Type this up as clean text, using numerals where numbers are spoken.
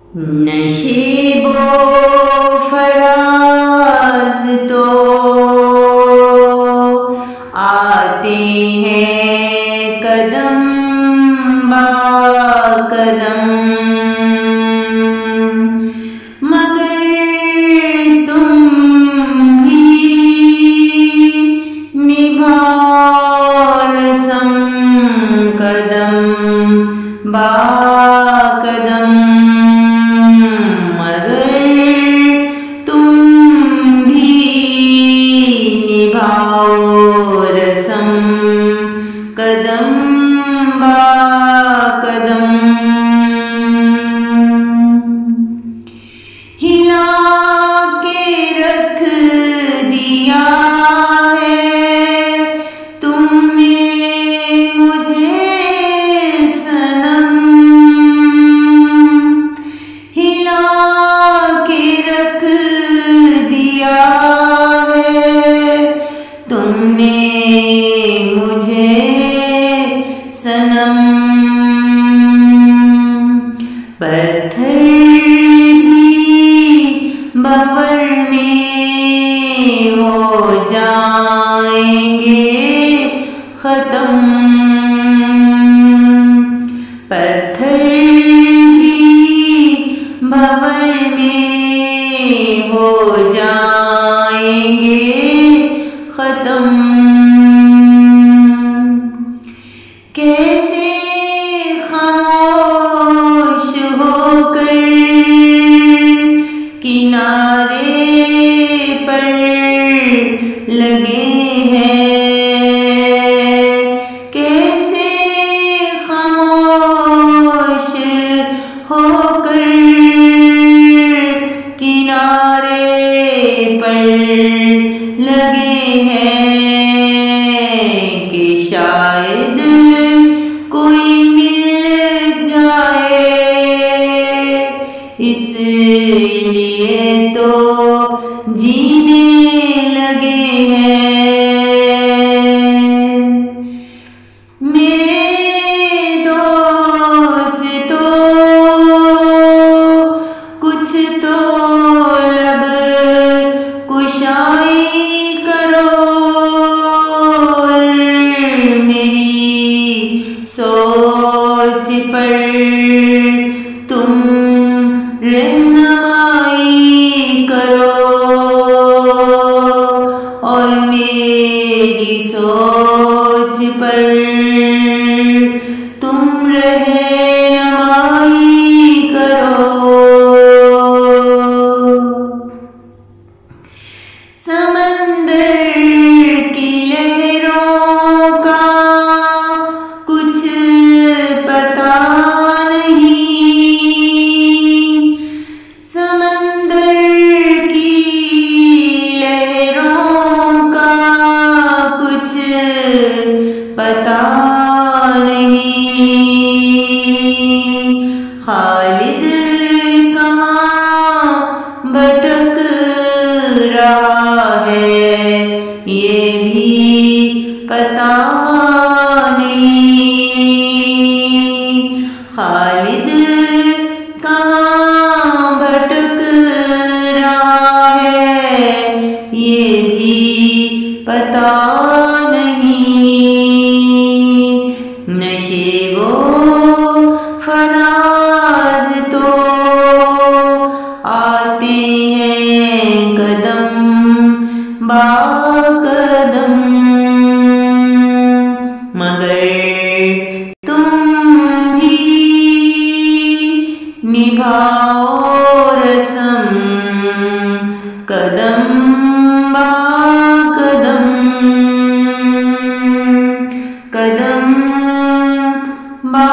नशीबो फराज तो आते हैं कदम बा कदम, मगर तुम ही निभाओ रस्म कदम बा कदम, मगर तुम भी निभाओ रस्म कदम बा कदम। हिला के रख दिया है तुमने मुझे सनम, हिला के रख दिया है तुमने मुझे सनम। पत्थर भंवर में हो जाएंगे खत्म, पत्थर भी भंवर में हो जाएंगे खत्म। कैसे खामोश होकर किनारे पर लगे हैं, कैसे खामोश होकर किनारे पर लगे हैं कि शायद कोई मिल जाए, इसलिए तो जीने लगे हैं। मेरे दोस्तों कुछ तो लब कुशाई करो, मेरी सोच पर तुम रहनुमाई करो, और मेरी सोच पर तुम रहनुमाई करो। समंदर की लहरों का कुछ पता नहीं, समंदर की लहरों का कुछ पता नहीं। खालिद कहाँ भटक रहा है ये भी पता नहीं, खालिद कहाँ भटक रहा है ये भी पता नहीं। नशीबो फराज तो आते हैं कदम बा कदम, मगर तुम भी निभाओ रस्म कदम बा कदम, कदम बा